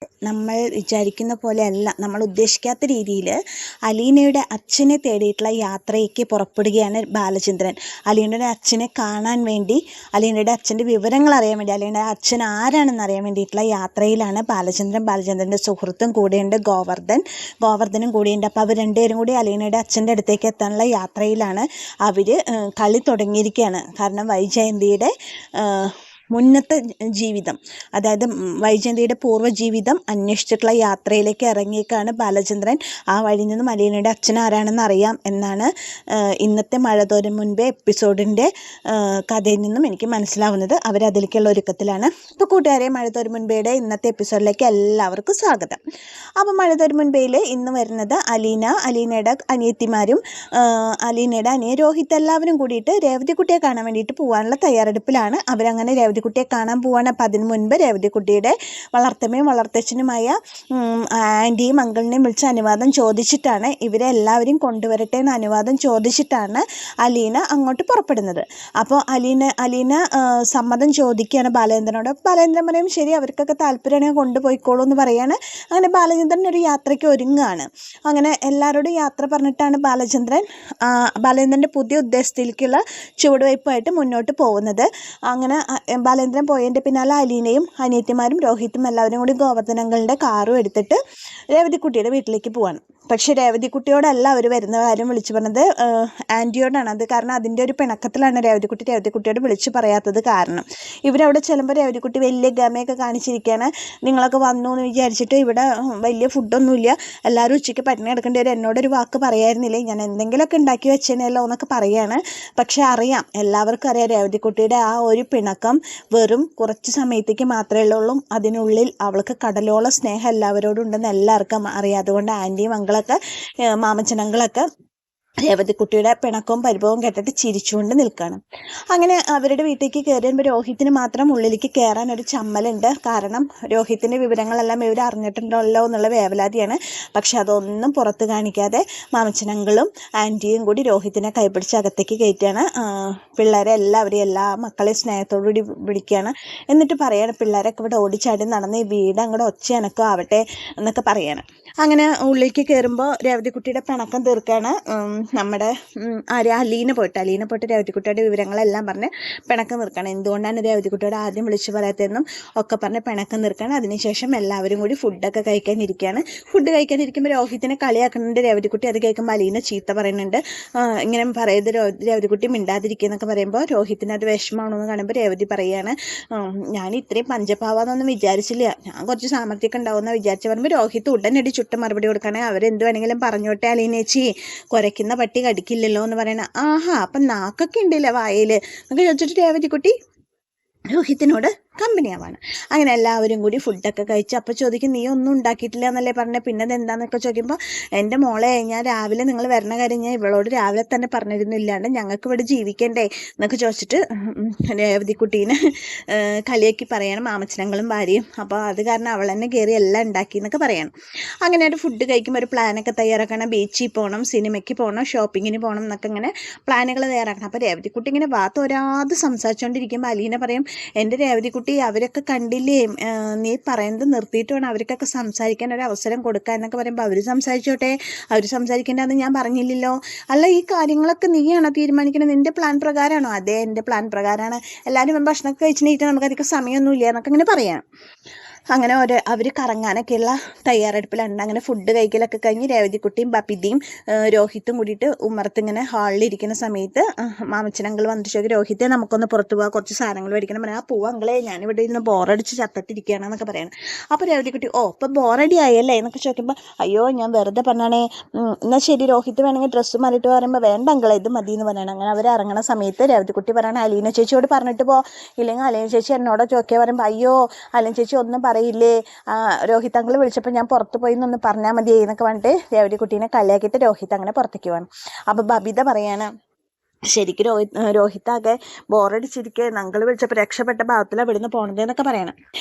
നമ്മൾ വിചാരിക്കുന്ന പോലെയല്ല, നമ്മൾ ഉദ്ദേശിക്കാത്ത രീതിയിൽ അലീനയുടെ അച്ഛനെ തേടിയിട്ടുള്ള യാത്രയ്ക്ക് പുറപ്പെടുകയാണ് ബാലചന്ദ്രൻ. അലീനയുടെ അച്ഛനെ കാണാൻ വേണ്ടി, അലീനയുടെ അച്ഛൻ്റെ വിവരങ്ങൾ അറിയാൻ വേണ്ടി, അലീനയുടെ അച്ഛൻ ആരാണെന്ന് അറിയാൻ വേണ്ടിയിട്ടുള്ള യാത്രയിലാണ് ബാലചന്ദ്രൻ. ബാലചന്ദ്രൻ്റെ സുഹൃത്തും കൂടെയുണ്ട് ഗോവർദ്ധനും കൂടെയുണ്ട്. അപ്പോൾ അവർ രണ്ടുപേരും കൂടി അലീനയുടെ അച്ഛൻ്റെ അടുത്തേക്ക് എത്താനുള്ള യാത്രയിലാണ്. അവർ കളി തുടങ്ങിയിരിക്കുകയാണ്. കാരണം വൈജയന്തിയുടെ മുന്നത്തെ ജീവിതം, അതായത് വൈജയന്തിയുടെ പൂർവ്വജീവിതം അന്വേഷിച്ചിട്ടുള്ള യാത്രയിലേക്ക് ഇറങ്ങിയേക്കാണ് ബാലചന്ദ്രൻ. ആ വഴി നിന്നും അലീനയുടെ അച്ഛൻ ആരാണെന്ന് അറിയാം എന്നാണ് ഇന്നത്തെ മഴ തോരും മുൻപേ എപ്പിസോഡിൻ്റെ കഥയിൽ നിന്നും എനിക്ക് മനസ്സിലാവുന്നത്. അവരതിലേക്കുള്ള ഒരുക്കത്തിലാണ്. ഇപ്പോൾ കൂട്ടുകാരെ, മഴ തോരും മുൻപേയുടെ ഇന്നത്തെ എപ്പിസോഡിലേക്ക് എല്ലാവർക്കും സ്വാഗതം. അപ്പോൾ മഴ തോരും മുൻപേയിൽ ഇന്ന് വരുന്നത് അലീനയുടെ അനിയത്തിമാരും അലീനയുടെ അനിയ രോഹിത് എല്ലാവരും കൂടിയിട്ട് രേവതിക്കുട്ടിയെ കാണാൻ വേണ്ടിയിട്ട് പോകാനുള്ള തയ്യാറെടുപ്പിലാണ്. അവരങ്ങനെ രേവതിക്കുട്ടിയെ കാണാൻ പോവാണ്. അപ്പം അതിന് മുൻപ് രേവതിക്കുട്ടിയുടെ വളർത്തമ്മയും വളർത്തച്ഛനുമായ ആൻറ്റിയും അങ്കിളിനെയും വിളിച്ച് അനുവാദം ചോദിച്ചിട്ടാണ്, ഇവരെ എല്ലാവരെയും കൊണ്ടുവരട്ടെ എന്ന് അനുവാദം ചോദിച്ചിട്ടാണ് അലീന അങ്ങോട്ട് പുറപ്പെടുന്നത്. അപ്പോൾ അലീന സമ്മതം ചോദിക്കുകയാണ് ബാലചന്ദ്രനോട്. ബാലചന്ദ്രൻ പറയും ശരി, അവർക്കൊക്കെ താല്പര്യമാണെങ്കിൽ കൊണ്ടുപോയിക്കോളൂ എന്ന് പറയാണ്. അങ്ങനെ ബാലചന്ദ്രൻ ഒരു യാത്രയ്ക്ക് ഒരുങ്ങുകയാണ്. അങ്ങനെ എല്ലാവരോടും യാത്ര പറഞ്ഞിട്ടാണ് ബാലചന്ദ്രൻ്റെ പുതിയ ഉദ്ദേശത്തിലേക്കുള്ള ചുവടുവയ്പ്പായിട്ട് മുന്നോട്ട് പോകുന്നത്. അങ്ങനെ ബാലേന്ദ്രൻ പോയതിൻ്റെ പിന്നാലെ അലീനയും അനിയത്തിമാരും രോഹിത്തും എല്ലാവരും കൂടി ഗോവർദ്ധൻ അങ്കിളിൻ്റെ കാറും എടുത്തിട്ട് രേവതിക്കുട്ടിയുടെ വീട്ടിലേക്ക് പോവാണ്. പക്ഷേ രേവതിക്കുട്ടിയോടല്ല അവർ വരുന്ന കാര്യം വിളിച്ചു പറഞ്ഞത് ആൻറ്റിയോടാണ്. അത് കാരണം അതിൻ്റെ ഒരു പിണക്കത്തിലാണ് രേവതിക്കുട്ടിയോട് വിളിച്ചു പറയാത്തത്. കാരണം ഇവരവിടെ ചെല്ലുമ്പോൾ രേവതിക്കുട്ടി വലിയ ഗമയൊക്കെ കാണിച്ചിരിക്കുകയാണ്. നിങ്ങളൊക്കെ വന്നു എന്ന് വിചാരിച്ചിട്ട് ഇവിടെ വലിയ ഫുഡൊന്നുമില്ല, എല്ലാവരും ഉച്ചയ്ക്ക് പട്ടിണി കിടക്കേണ്ടി വരും, എന്നോടൊരു വാക്ക് പറയായിരുന്നില്ലേ, ഞാൻ എന്തെങ്കിലുമൊക്കെ ഉണ്ടാക്കി വെച്ചേനല്ലോ എന്നൊക്കെ പറയാണ്. പക്ഷേ അറിയാം, എല്ലാവർക്കും അറിയാം രേവതിക്കുട്ടിയുടെ ആ ഒരു പിണക്കം വെറും കുറച്ച് സമയത്തേക്ക് മാത്രമേ ഉള്ളൂ. അതിനുള്ളിൽ അവൾക്ക് കടലോളം സ്നേഹം എല്ലാവരോടും ഉണ്ടെന്ന് എല്ലാവർക്കും അറിയാം. അതുകൊണ്ട് ആൻറ്റിയും അങ്കിളൊക്കെ മാമച്ചനങ്ങളൊക്കെ രേവതിക്കുട്ടിയുടെ പിണക്കവും പരിഭവവും കേട്ടിട്ട് ചിരിച്ചുകൊണ്ട് നിൽക്കുകയാണ്. അങ്ങനെ അവരുടെ വീട്ടിലേക്ക് കയറി വരുമ്പോൾ രോഹിത്തിന് മാത്രം ഉള്ളിലേക്ക് കയറാൻ ഒരു ചമ്മലുണ്ട്. കാരണം രോഹിത്തിൻ്റെ വിവരങ്ങളെല്ലാം ഇവർ അറിഞ്ഞിട്ടുണ്ടല്ലോ എന്നുള്ള വേവലാതിയാണ്. പക്ഷെ അതൊന്നും പുറത്ത് കാണിക്കാതെ മാമച്ചനങ്ങളും ആൻറ്റിയും കൂടി രോഹിത്തിനെ കൈപിടിച്ച് അകത്തേക്ക് കയറ്റുകയാണ്. പിള്ളേരെ എല്ലാവരെയും എല്ലാ മക്കളെയും സ്നേഹത്തോടുകൂടി വിളിക്കുകയാണ്. എന്നിട്ട് പറയാണ്, പിള്ളേരൊക്കെ ഇവിടെ ഓടിച്ചാടി നടന്ന് ഈ വീട് അങ്ങോട്ട് ഒച്ചയനക്കോ ആവട്ടെ എന്നൊക്കെ പറയാണ്. അങ്ങനെ ഉള്ളിലേക്ക് കയറുമ്പോൾ രേവതിക്കുട്ടിയുടെ പിണക്കം തീർക്കുകയാണ് നമ്മുടെ അലീന പോയിട്ട് രേവതിക്കുട്ടിയുടെ വിവരങ്ങളെല്ലാം പറഞ്ഞ് പിണക്കം നിൽക്കണം. എന്തുകൊണ്ടാണ് രേവതിക്കുട്ടിയോട് ആദ്യം വിളിച്ചു പറയാത്തതെന്നും ഒക്കെ പറഞ്ഞ് പിണക്കം നിൽക്കണം. അതിനുശേഷം എല്ലാവരും കൂടി ഫുഡൊക്കെ കഴിക്കാനിരിക്കുകയാണ്. ഫുഡ് കഴിക്കാനിരിക്കുമ്പോൾ രോഹിത്തിനെ കളിയാക്കുന്നുണ്ട് രേവതിക്കുട്ടി. അത് കേൾക്കുമ്പോൾ അലീന ചീത്ത പറയുന്നുണ്ട്. ഇങ്ങനെ പറയത് രേവതിക്കുട്ടി മിണ്ടാതിരിക്കുക എന്നൊക്കെ പറയുമ്പോൾ രോഹിത്തിന് അത് വിഷമമാണെന്ന് കാണുമ്പോൾ രേവതി പറയുകയാണ്, ഞാൻ ഇത്രയും പഞ്ചപാവാന്നൊന്നും വിചാരിച്ചില്ല, ഞാൻ കുറച്ച് സാമർത്ഥ്യമൊക്കെ ഉണ്ടാവുമെന്ന് വിചാരിച്ച് പറയുമ്പോൾ രോഹിത്ത് ഉടനടി ചുട്ട മറുപടി കൊടുക്കുകയാണ്, അവരെന്ത് വേണമെങ്കിലും പറഞ്ഞോട്ടെ അലീനേച്ചി, കുരയ്ക്കുന്ന പട്ടി കടിക്കില്ലല്ലോ എന്ന് പറയണ. ആഹാ, അപ്പം നാക്കൊക്കെ ഉണ്ടല്ലേ വായിൽ എന്നൊക്കെ ചോദിച്ചിട്ട് രേവതിക്കുട്ടി രോഹിത്തിനോട് കമ്പനിയാവാണ്. അങ്ങനെ എല്ലാവരും കൂടി ഫുഡൊക്കെ കഴിച്ച് അപ്പോൾ ചോദിക്കും, നീ ഒന്നും ഉണ്ടാക്കിയിട്ടില്ല എന്നല്ലേ പറഞ്ഞത്, പിന്നെ അതെന്താണെന്നൊക്കെ ചോദിക്കുമ്പോൾ, എൻ്റെ മോളെ ഞാൻ രാവിലെ നിങ്ങൾ വരണ കാര്യം ഞാൻ ഇവളോട് രാവിലെ തന്നെ പറഞ്ഞിരുന്നില്ലാണ്ട് ഞങ്ങൾക്ക് ഇവിടെ ജീവിക്കണ്ടേ എന്നൊക്കെ ചോദിച്ചിട്ട് രേവതിക്കുട്ടീനെ കളിയാക്കി പറയണം മാമച്ചനങ്ങളും ഭാര്യയും. അപ്പോൾ അത് കാരണം അവൾ തന്നെ കയറി എല്ലാം ഉണ്ടാക്കി എന്നൊക്കെ പറയണം. അങ്ങനെ ഒരു ഫുഡ് കഴിക്കുമ്പോൾ ഒരു പ്ലാനൊക്കെ തയ്യാറാക്കണം. ബീച്ചിൽ പോകണം, സിനിമയ്ക്ക് പോകണം, ഷോപ്പിങ്ങിന് പോകണം എന്നൊക്കെ ഇങ്ങനെ പ്ലാനുകൾ തയ്യാറാക്കണം. അപ്പോൾ രേവതിക്കുട്ടി ഇങ്ങനെ വാത്തോരാതെ സംസാരിച്ചുകൊണ്ടിരിക്കുമ്പോൾ അലീന പറയും, എൻ്റെ രേവതിക്കുട്ടി അവരൊക്കെ കണ്ടില്ലേ, നീ പറയുന്നത് നിർത്തിയിട്ട് വേണം അവർക്കൊക്കെ സംസാരിക്കാൻ ഒരു അവസരം കൊടുക്കുക എന്നൊക്കെ പറയുമ്പോൾ, അവർ സംസാരിച്ചോട്ടെ, അവർ സംസാരിക്കേണ്ടതെന്ന് ഞാൻ പറഞ്ഞില്ലല്ലോ. അല്ല, ഈ കാര്യങ്ങളൊക്കെ നീയാണോ തീരുമാനിക്കുന്നത്, നിൻ്റെ പ്ലാൻ പ്രകാരമാണോ? അതെ, എൻ്റെ പ്ലാൻ പ്രകാരമാണ്. എല്ലാവരും ഭക്ഷണമൊക്കെ കഴിച്ചിട്ട് നമുക്കധികം സമയമൊന്നുമില്ല എന്നൊക്കെ ഇങ്ങനെ പറയാം. അങ്ങനെ അവർ കറങ്ങാനൊക്കെയുള്ള തയ്യാറെടുപ്പിലുണ്ട്. അങ്ങനെ ഫുഡ് കഴിക്കലൊക്കെ കഴിഞ്ഞ് രേവതിക്കുട്ടിയും ബപ്പിതിയും രോഹിത്തും കൂടിയിട്ട് ഉമ്മറത്തിങ്ങനെ ഹാളിലിരിക്കുന്ന സമയത്ത് മാമച്ചനങ്ങൾ വന്നിട്ട് ചോദിക്കും, രോഹിത്തെ നമുക്കൊന്ന് പുറത്ത് പോകാം, കുറച്ച് സാധനങ്ങൾ മേടിക്കണം. പറയാം, ആ പോവാ അങ്ങളെ, ഞാനിവിടെ ഇരുന്ന് ബോറടിച്ച് ചത്തട്ടിരിക്കുകയാണെന്നൊക്കെ പറയണം. അപ്പോൾ രേവതിക്കുട്ടി, ഇപ്പം ബോറടി ആയല്ലേ എന്നൊക്കെ ചോദിക്കുമ്പോൾ, അയ്യോ ഞാൻ വെറുതെ പറഞ്ഞാണേ, എന്നാൽ ശരി രോഹിത്ത് വേണമെങ്കിൽ ഡ്രസ്സ് മാറിയിട്ട് പറയുമ്പോൾ, വേണ്ട അങ്ങളെ ഇത് മതി എന്ന് പറയണം. അങ്ങനെ അവർ ഇറങ്ങുന്ന സമയത്ത് രേവതിക്കുട്ടി പറയണം, അലീന ചേച്ചിയോട് പറഞ്ഞിട്ട് പോ, ഇല്ലെങ്കിൽ അലീന ചേച്ചി എന്നോട് ചോദിക്കുക പറയുമ്പോൾ, അയ്യോ അലീന ചേച്ചി ഒന്നും പറയില്ലേ, രോഹിത് അങ്കിൾ വിളിച്ചപ്പോൾ ഞാൻ പുറത്ത് പോയി എന്നൊന്ന് പറഞ്ഞാൽ മതി എന്നൊക്കെ പറഞ്ഞിട്ട് രേവതിക്കുട്ടീനെ കളിയാക്കിയിട്ട് രോഹിത് അങ്ങനെ പുറത്തേക്ക് വേണം. അപ്പോൾ ബബിത പറയാണ്, ശരിക്കും രോഹിത്താകെ ബോറടിച്ചിരിക്കുക നങ്കൾ വിളിച്ചപ്പോൾ രക്ഷപ്പെട്ട ഭാഗത്തിലാണ് ഇവിടുന്ന് പോണത് എന്നൊക്കെ പറയണം.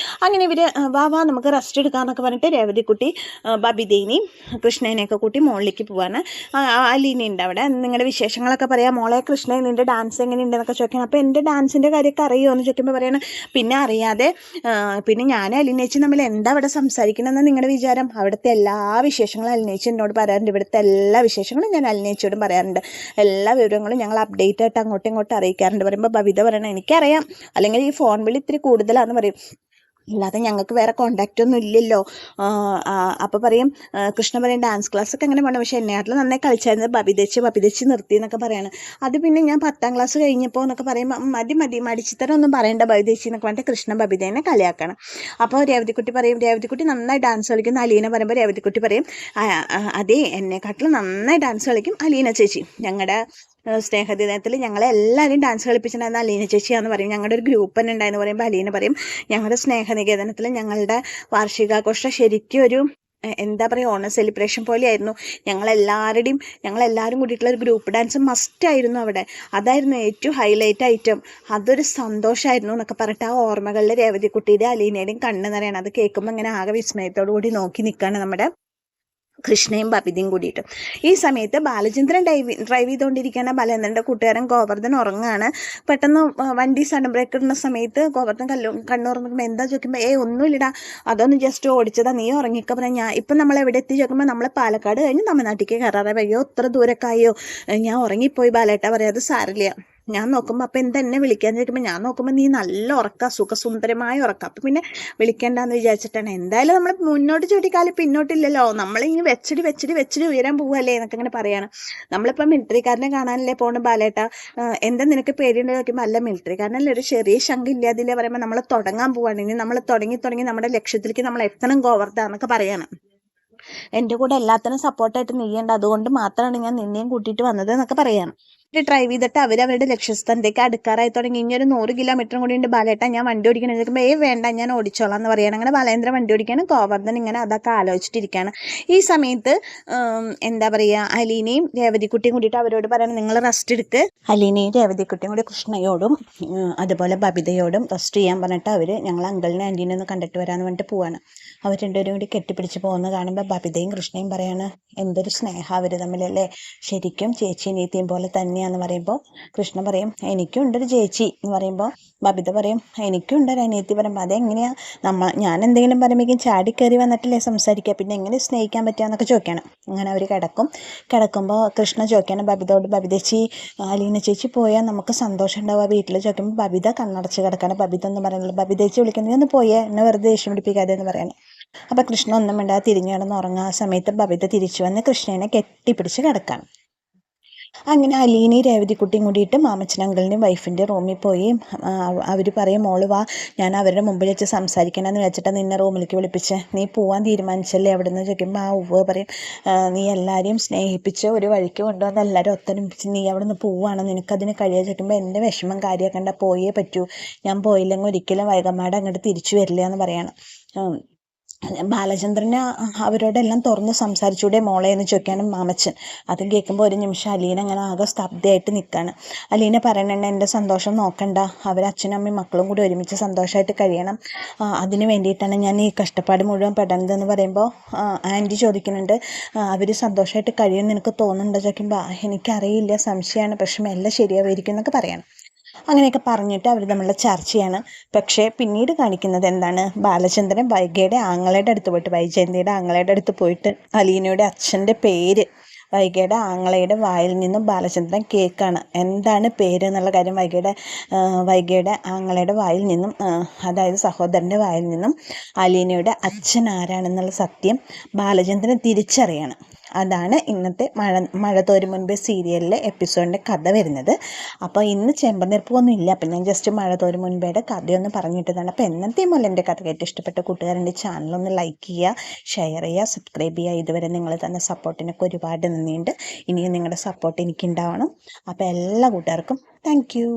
അങ്ങനെ ഇവർ വാ നമുക്ക് റെസ്റ്റ് എടുക്കാമെന്നൊക്കെ പറഞ്ഞിട്ട് രേവതിക്കുട്ടി ബബിതേനെയും കൃഷ്ണേനെയൊക്കെ കൂട്ടി മുകളിലേക്ക് പോവാണ്. അലീനയുണ്ട് അവിടെ. നിങ്ങളുടെ വിശേഷങ്ങളൊക്കെ പറയാം മോളെ കൃഷ്ണൻ നിൻ്റെ ഡാൻസ് എങ്ങനെയുണ്ടെന്നൊക്കെ ചോദിക്കണം. അപ്പോൾ എൻ്റെ ഡാൻസിൻ്റെ കാര്യമൊക്കെ അറിയുമോ എന്ന് ചോദിക്കുമ്പോൾ പറയണം പിന്നെ അറിയാതെ പിന്നെ ഞാൻ അലീനേച്ചി തമ്മിൽ എന്താ അവിടെ സംസാരിക്കണമെന്ന് നിങ്ങളുടെ വിചാരം? അവിടുത്തെ എല്ലാ വിശേഷങ്ങളും അലീനേച്ചി എന്നോട് പറയാറുണ്ട്. ഇവിടുത്തെ എല്ലാ വിശേഷങ്ങളും ഞാൻ അലീനേച്ചിയോടും പറയാറുണ്ട്. എല്ലാ വിവരങ്ങളും ഞങ്ങൾ അപ്ഡേറ്റ് ആയിട്ട് അങ്ങോട്ടും ഇങ്ങോട്ടും അറിയിക്കാറുണ്ട്. പറയുമ്പോൾ ബബിത പറയണം എനിക്കറിയാം, അല്ലെങ്കിൽ ഈ ഫോൺ വിളി ഇത്തിരി കൂടുതലാണെന്ന് പറയും. അല്ലാതെ ഞങ്ങൾക്ക് വേറെ കോണ്ടാക്റ്റ് ഒന്നും ഇല്ലല്ലോ. അപ്പോൾ പറയും കൃഷ്ണ പറയും ഡാൻസ് ക്ലാസ്സൊക്കെ അങ്ങനെ പോകണം, പക്ഷേ എന്നെയാട്ടിൽ നന്നായി കളിച്ചായിരുന്നു ബബിതേച്ചി നിർത്തി എന്നൊക്കെ പറയണം. അത് പിന്നെ ഞാൻ 10ാം ക്ലാസ് കഴിഞ്ഞപ്പോൾ എന്നൊക്കെ പറയുമ്പോൾ മതി മടിച്ചിത്തരം ഒന്നും പറയേണ്ട ബബിതേച്ചി എന്നൊക്കെ പറഞ്ഞിട്ട് കൃഷ്ണ ബബിതേനെ കളിയാക്കണം. അപ്പോൾ രേവതിക്കുട്ടി പറയും രേവതിക്കുട്ടി നന്നായി ഡാൻസ് കളിക്കുന്ന അലീന പറയുമ്പോൾ രേവതിക്കുട്ടി പറയും അതേ എന്നെക്കാട്ടിലും നന്നായി ഡാൻസ് കളിക്കും അലീന ചേച്ചി. ഞങ്ങളുടെ സ്നേഹദിനത്തിൽ ഞങ്ങളെല്ലാവരും ഡാൻസ് കളിപ്പിച്ചിട്ടുണ്ടായിരുന്ന അലീന ചേച്ചിയാണെന്ന് പറയും. ഞങ്ങളുടെ ഒരു ഗ്രൂപ്പ് തന്നെ ഉണ്ടായെന്ന് പറയുമ്പോൾ അലീന പറയും ഞങ്ങളുടെ സ്നേഹനികേതനത്തിൽ ഞങ്ങളുടെ വാർഷികാഘോഷം ശരിക്കും ഒരു എന്താ പറയുക ഓണം സെലിബ്രേഷൻ പോലെയായിരുന്നു. ഞങ്ങളെല്ലാവരും കൂടിയിട്ടുള്ള ഒരു ഗ്രൂപ്പ് ഡാൻസ് മസ്റ്റായിരുന്നു അവിടെ. അതായിരുന്നു ഏറ്റവും ഹൈലൈറ്റ് ഐറ്റം. അതൊരു സന്തോഷമായിരുന്നു എന്നൊക്കെ പറഞ്ഞിട്ട് ആ ഓർമ്മകളിൽ രേവതിക്കുട്ടിയുടെ അലീനയുടെയും കണ്ണ് നിറയണം. അത് കേൾക്കുമ്പോൾ ഇങ്ങനെ ആകെ വിസ്മയത്തോടു കൂടി നോക്കി നിൽക്കുകയാണ് നമ്മുടെ കൃഷ്ണയും ബബിതയും കൂടിയിട്ട്. ഈ സമയത്ത് ബാലചന്ദ്രൻ ഡ്രൈവ് ചെയ്തുകൊണ്ടിരിക്കുകയാണ്. ബാലചന്ദ്രൻ്റെ കൂട്ടുകാരൻ ഗോവർദ്ധൻ ഉറങ്ങുകയാണ്. പെട്ടെന്ന് വണ്ടി സഡൻ ബ്രേക്ക് ഇടുന്ന സമയത്ത് ഗോവർദ്ധൻ കണ്ണുറങ്ങുമ്പോൾ എന്താ ചോദിക്കുമ്പോൾ ഒന്നുമില്ലടാ അതൊന്ന് ജസ്റ്റ് ഓടിച്ചതാ നീ ഉറങ്ങിക്ക പറഞ്ഞാൽ ഞാൻ ഇപ്പം നമ്മൾ എവിടെ എത്തി ചോദിക്കുമ്പോൾ നമ്മൾ പാലക്കാട് കഴിഞ്ഞ് തമിഴ്നാട്ടിലേക്ക് കയറാറേ അയ്യോ ഇത്ര ദൂരക്കായോ ഞാൻ ഉറങ്ങിപ്പോയി ബാലേട്ടാ പറയാം. അത് സാരില്ല ഞാൻ നോക്കുമ്പോൾ അപ്പം എന്താ എന്നെ വിളിക്കാന്ന് ചോദിക്കുമ്പോൾ ഞാൻ നോക്കുമ്പോൾ നീ നല്ല ഉറക്കം സുഖസുന്ദരമായ ഉറക്കം അപ്പം പിന്നെ വിളിക്കേണ്ടെന്ന് വിചാരിച്ചിട്ടാണ്. എന്തായാലും നമ്മൾ മുന്നോട്ട് ചൂടിക്കാലും പിന്നോട്ടില്ലല്ലോ, നമ്മളിങ്ങനെ വെച്ചിട്ട് ഉയരാൻ പോവുകയല്ലേ എന്നൊക്കെ ഇങ്ങനെ പറയാണ്. നമ്മളിപ്പോൾ മിലിറ്ററിക്കാരനെ കാണാനല്ലേ പോകണം ബാലേട്ട, എന്താ നിനക്ക് പേടിയുണ്ട് ചോദിക്കുമ്പോൾ അല്ല മിലിറ്ററിക്കാരനല്ലേ ഒരു ചെറിയ ശങ്ക ഇല്ലാതില്ലേ പറയുമ്പോൾ നമ്മൾ തുടങ്ങാൻ പോവാണ്. ഇനി നമ്മൾ തുടങ്ങി നമ്മുടെ ലക്ഷ്യത്തിലേക്ക് നമ്മൾ എത്തണം ഗോവർദ്ധ എന്നൊക്കെ പറയാണ്. എൻ്റെ കൂടെ എല്ലാത്തിനും സപ്പോർട്ടായിട്ട് നീയുണ്ട്, അതുകൊണ്ട് മാത്രമാണ് ഞാൻ നിന്നെയും കൂട്ടിയിട്ട് വന്നത് എന്നൊക്കെ പറയാണ്. ഡ്രൈവ് ചെയ്തിട്ട് അവരവരുടെ ലക്ഷ്യസ്ഥാനത്തേക്ക് അടുക്കാറായി തുടങ്ങി. ഇനി ഒരു 100 കിലോമീറ്ററും കൂടി ഉണ്ട് ബാലേട്ട ഞാൻ വണ്ടി ഓടിക്കണം ചോദിക്കുമ്പോൾ വേണ്ട ഞാൻ ഓടിച്ചോളാം എന്ന് പറയണം. അങ്ങനെ ബാലേന്ദ്രൻ വണ്ടി ഓടിക്കാനും ഗോവർദ്ധൻ ഇങ്ങനെ അതൊക്കെ ആലോചിച്ചിട്ടിരിക്കുകയാണ്. ഈ സമയത്ത് എന്താ പറയുക അലീനയും രേവതിക്കുട്ടിയും കൂടിയിട്ട് അവരോട് പറയണം നിങ്ങൾ റെസ്റ്റ് എടുക്ക്. അലീനയും രേവതിക്കുട്ടിയും കൂടി കൃഷ്ണയോടും അതുപോലെ ബബിതയോടും റെസ്റ്റ് ചെയ്യാൻ പറഞ്ഞിട്ട് അവർ ഞങ്ങൾ അങ്കിളിനെ ആൻറ്റീനെ ഒന്ന് കണ്ടിട്ട് വരാമെന്ന് പറഞ്ഞിട്ട് പോവാണ്. അവർ രണ്ടുപേരും കൂടി കെട്ടിപ്പിടിച്ച് പോകുന്നത് കാണുമ്പോൾ ബബിതയും കൃഷ്ണയും പറയാണ് എന്തൊരു സ്നേഹം അവർ തമ്മിലല്ലേ, ശരിക്കും ചേച്ചി നീത്തിയും പോലെ തന്നെയാന്ന് പറയുമ്പോൾ കൃഷ്ണ പറയും എനിക്കും ഉണ്ടൊരു ചേച്ചി എന്ന് പറയുമ്പോൾ ബബിത പറയും എനിക്കും ഉണ്ടൊരു അനിയത്തി പറയുമ്പോൾ അതെങ്ങനെയാണ് ഞാൻ എന്തെങ്കിലും പറയുമ്പോഴേക്കും ചാടി കയറി വന്നിട്ടല്ലേ സംസാരിക്കുക, പിന്നെ എങ്ങനെ സ്നേഹിക്കാൻ പറ്റുകയെന്നൊക്കെ ചോദിക്കണം. അങ്ങനെ അവർ കിടക്കുമ്പോൾ കൃഷ്ണ ചോദിക്കണം ബബിതയോട് ബബിതേച്ചി അലീന ചേച്ചി പോയാൽ നമുക്ക് സന്തോഷം ഉണ്ടാവുക വീട്ടിൽ ചോദിക്കുമ്പോൾ ബബിത കണ്ണടച്ച് കിടക്കണം. ബബിത ഒന്നും പറയുന്നില്ല. ബബിതേച്ചി വിളിക്കുന്നത് ഒന്ന് പോയേ എന്നെ വെറുതെ ദേഷ്യം പിടിപ്പിക്കാതെ എന്ന് പറയണം. അപ്പം കൃഷ്ണ ഒന്നും മിണ്ടാതെ തിരിഞ്ഞു കിടന്ന് ഉറങ്ങുക. ആ സമയത്ത് ബബിത തിരിച്ചു വന്ന് കൃഷ്ണനെ കെട്ടിപ്പിടിച്ച് കിടക്കാണ്. അങ്ങനെ അലീനയും രേവതിക്കുട്ടിയും കൂടിയിട്ട് മാമച്ചൻ അങ്കിളിൻ്റെയും വൈഫിൻ്റെ റൂമിൽ പോയി അവർ പറയും മോള് വാ ഞാൻ അവരുടെ മുമ്പിൽ വെച്ച് സംസാരിക്കണമെന്ന് വെച്ചിട്ട് നിന്നെ റൂമിലേക്ക് വിളിപ്പിച്ച് നീ പോവാൻ തീരുമാനിച്ചല്ലേ അവിടെ നിന്ന് ചോദിക്കുമ്പോൾ ഉവ്വ് പറയും നീ എല്ലാവരെയും സ്നേഹിപ്പിച്ച് ഒരു വഴിക്ക് കൊണ്ടുവന്ന് എല്ലാവരും ഒത്തൊരുമിപ്പിച്ച് നീ അവിടെ നിന്ന് പോവുകയാണ് നിനക്കതിന് കഴിയുക ചോദിക്കുമ്പോൾ എൻ്റെ വിഷമം കാര്യമാക്കണ്ട പോയേ പറ്റൂ, ഞാൻ പോയില്ലെങ്കിൽ ഒരിക്കലും വൈകമാട് അങ്ങോട്ട് തിരിച്ചു വരില്ല എന്ന് പറയണം. ബാലചന്ദ്രന് അവരോടെല്ലാം തുറന്ന് സംസാരിച്ചൂടെ മോളെ എന്ന് ചോദിക്കാനും മാമച്ചൻ. അത് കേൾക്കുമ്പോൾ ഒരു നിമിഷം അലീന അങ്ങനെ ആകെ സ്തബ്ധയായിട്ട് നിൽക്കുകയാണ്. അലീന പറയണ എൻ്റെ സന്തോഷം നോക്കണ്ട, അവരച്ഛനും അമ്മയും മക്കളും കൂടി ഒരുമിച്ച് സന്തോഷമായിട്ട് കഴിയണം, അതിന് വേണ്ടിയിട്ടാണ് ഞാൻ ഈ കഷ്ടപ്പാട് മുഴുവൻ പെടുന്നതെന്ന് പറയുമ്പോൾ ആൻറ്റി ചോദിക്കുന്നുണ്ട് അവർ സന്തോഷമായിട്ട് കഴിയുമെന്ന് നിനക്ക് തോന്നുന്നുണ്ടോ ചോദിക്കുമ്പോൾ എനിക്കറിയില്ല സംശയമാണ് പക്ഷെ എല്ലാം ശരിയാവുമായിരിക്കും എന്നൊക്കെ പറയണം. അങ്ങനെയൊക്കെ പറഞ്ഞിട്ട് അവർ തമ്മിലുള്ള ചർച്ചയാണ്. പക്ഷേ പിന്നീട് കാണിക്കുന്നത് എന്താണ്, ബാലചന്ദ്രൻ വൈഗയുടെ ആങ്ങളയുടെ അടുത്ത് പോയിട്ട് വൈജയന്തിയുടെ ആങ്ങളയുടെ അടുത്ത് പോയിട്ട് അലീനയുടെ അച്ഛൻ്റെ പേര് വൈഗയുടെ ആങ്ങളയുടെ വായിൽ നിന്നും ബാലചന്ദ്രൻ കേൾക്കാണ്. എന്താണ് പേര് എന്നുള്ള കാര്യം വൈഗയുടെ ആങ്ങളയുടെ വായിൽ നിന്നും അതായത് സഹോദരൻ്റെ വായിൽ നിന്നും അലീനയുടെ അച്ഛൻ ആരാണെന്നുള്ള സത്യം ബാലചന്ദ്രൻ തിരിച്ചറിയണം. അതാണ് ഇന്നത്തെ മഴ തോരും മുൻപേ സീരിയലിലെ എപ്പിസോഡിൻ്റെ കഥ വരുന്നത്. അപ്പോൾ ഇന്ന് ചെമ്പനിർപ്പൊന്നും ഇല്ല, അപ്പം ഞാൻ ജസ്റ്റ് മഴ തോരും മുൻപേയുടെ കഥയൊന്ന് പറഞ്ഞിട്ടതാണ്. അപ്പോൾ എന്നത്തെയും പോലെ എൻ്റെ കഥ കേട്ട് ഇഷ്ടപ്പെട്ട കൂട്ടുകാരൻ്റെ ചാനലൊന്ന് ലൈക്ക് ചെയ്യുക, ഷെയർ ചെയ്യുക, സബ്സ്ക്രൈബ് ചെയ്യുക. ഇതുവരെ നിങ്ങൾ തന്ന സപ്പോർട്ടിനൊക്കെ ഒരുപാട് നന്ദിയുണ്ട്. ഇനിയും നിങ്ങളുടെ സപ്പോർട്ട് എനിക്കുണ്ടാവണം. അപ്പോൾ എല്ലാ കൂട്ടുകാർക്കും താങ്ക് യു.